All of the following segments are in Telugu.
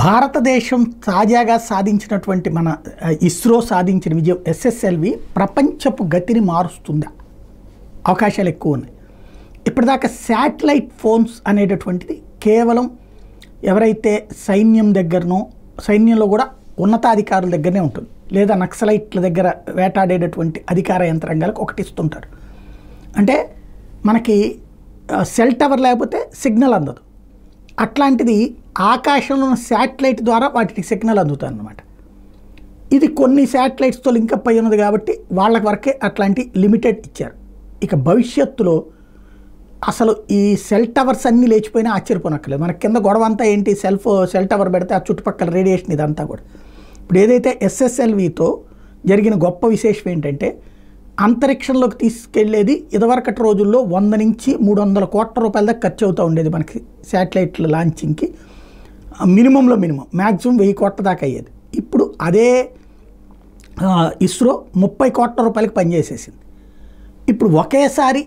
భారతదేశం తాజాగా సాధించినటువంటి మన ఇస్రో సాధించిన విజయం ఎస్ఎస్ఎల్వి ప్రపంచపు గతిని మారుస్తుందా? అవకాశాలు ఎక్కువ ఉన్నాయి. ఇప్పటిదాకా శాటిలైట్ ఫోన్స్ అనేటటువంటిది కేవలం ఎవరైతే సైన్యం దగ్గరనో, సైన్యంలో కూడా ఉన్నతాధికారుల దగ్గరనే ఉంటుంది, లేదా నక్సలైట్ల దగ్గర వేటాడేటటువంటి అధికార యంత్రాంగాలకు ఒకటి ఇస్తుంటారు. అంటే మనకి సెల్ టవర్ లేకపోతే సిగ్నల్ అందదు. అట్లాంటిది ఆకాశంలో ఉన్న శాటిలైట్ ద్వారా వాటికి సిగ్నల్ అందుతుంది అన్నమాట. ఇది కొన్ని శాటిలైట్స్తో లింకప్ అయి ఉన్నది కాబట్టి వాళ్ళకి వరకే అట్లాంటి లిమిటెడ్ ఇచ్చారు. ఇక భవిష్యత్తులో అసలు ఈ సెల్ టవర్స్ అన్నీ లేచిపోయినా ఆశ్చర్యపోనక్కర్లేదు. మన కింద గొడవ అంతా ఏంటి, సెల్ టవర్ పెడితే ఆ చుట్టుపక్కల రేడియేషన్ ఇదంతా కూడా. ఇప్పుడు ఏదైతే ఎస్ఎస్ఎల్వితో జరిగిన గొప్ప విశేషం ఏంటంటే, అంతరిక్షంలోకి తీసుకెళ్లేది ఇదివరకటి రోజుల్లో 100 నుంచి 300 కోట్ల రూపాయల దాకా ఖర్చు అవుతూ ఉండేది మనకి శాటిలైట్ల లాంచింగ్కి. మినిమంలో మినిమం మ్యాక్సిమం 1000 కోట్ల దాకా అయ్యేది. ఇప్పుడు అదే ఇస్రో 30 కోట్ల రూపాయలకి పనిచేసేసింది. ఇప్పుడు ఒకేసారి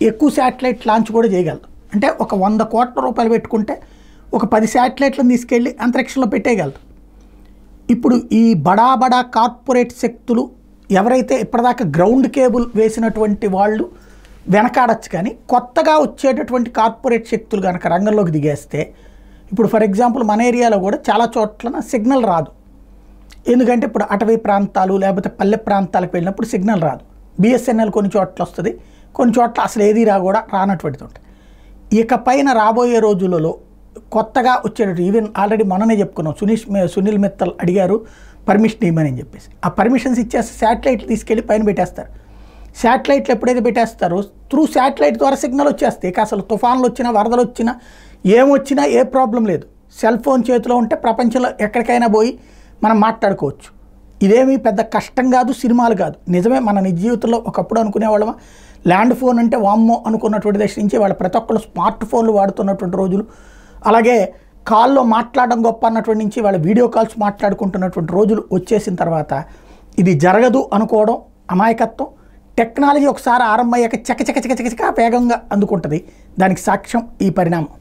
ఎక్కువ శాటిలైట్ లాంచ్ కూడా చేయగలదు. అంటే ఒక 100 కోట్ల రూపాయలు పెట్టుకుంటే ఒక 10 శాటిలైట్లను తీసుకెళ్ళి అంతరిక్షంలో పెట్టేయగలదు. ఇప్పుడు ఈ బడా కార్పొరేట్ శక్తులు ఎవరైతే ఇప్పటిదాకా గ్రౌండ్ కేబుల్ వేసినటువంటి వాళ్ళు వెనకాడచ్చు, కానీ కొత్తగా వచ్చేటటువంటి కార్పొరేట్ శక్తులు కనుక రంగంలోకి దిగేస్తే, ఇప్పుడు ఫర్ ఎగ్జాంపుల్ మన ఏరియాలో కూడా చాలా చోట్ల సిగ్నల్ రాదు. ఎందుకంటే ఇప్పుడు అటవీ ప్రాంతాలు లేకపోతే పల్లె ప్రాంతాలకు వెళ్ళినప్పుడు సిగ్నల్ రాదు. బిఎస్ఎన్ఎల్ కొన్ని చోట్ల వస్తుంది, కొన్ని చోట్ల అసలు ఏది రానటువంటిది ఉంటుంది. ఇకపైన రాబోయే రోజులలో కొత్తగా వచ్చేటట్టు, ఈవెన్ ఆల్రెడీ మననే చెప్పుకున్నాం, సునీల్ మిత్తల్ అడిగారు పర్మిషన్ ఇవ్వమని చెప్పేసి. ఆ పర్మిషన్స్ ఇచ్చేస్తే శాటిలైట్లు తీసుకెళ్ళి పైన పెట్టేస్తారు. శాటిలైట్లు ఎప్పుడైతే పెట్టేస్తారో త్రూ శాటిలైట్ ద్వారా సిగ్నల్ వచ్చేస్తాయి. ఇక అసలు తుఫాన్లు వచ్చినా, వరదలు వచ్చినా, ఏమొచ్చినా ఏ ప్రాబ్లం లేదు. సెల్ ఫోన్ చేతిలో ఉంటే ప్రపంచంలో ఎక్కడికైనా పోయి మనం మాట్లాడుకోవచ్చు. ఇదేమీ పెద్ద కష్టం కాదు, సినిమాలు కాదు, నిజమే. మన నిజ జీవితంలో ఒకప్పుడు అనుకునేవాళ్ళమా, ల్యాండ్ ఫోన్ అంటే వామ్మో అనుకున్నటువంటి దశ నుంచి వాళ్ళ ప్రతి ఒక్కళ్ళు స్మార్ట్ ఫోన్లు వాడుతున్నటువంటి రోజులు, అలాగే కాల్లో మాట్లాడడం గొప్ప అన్నటువంటి నుంచి వాళ్ళ వీడియో కాల్స్ మాట్లాడుకుంటున్నటువంటి రోజులు వచ్చేసిన తర్వాత ఇది జరగదు అనుకోవడం అమాయకత్వం. టెక్నాలజీ ఒకసారి ఆరంభమయ్యాక చకచక వేగంగా అందుకుంటుంది. దానికి సాక్ష్యం ఈ పరిణామం.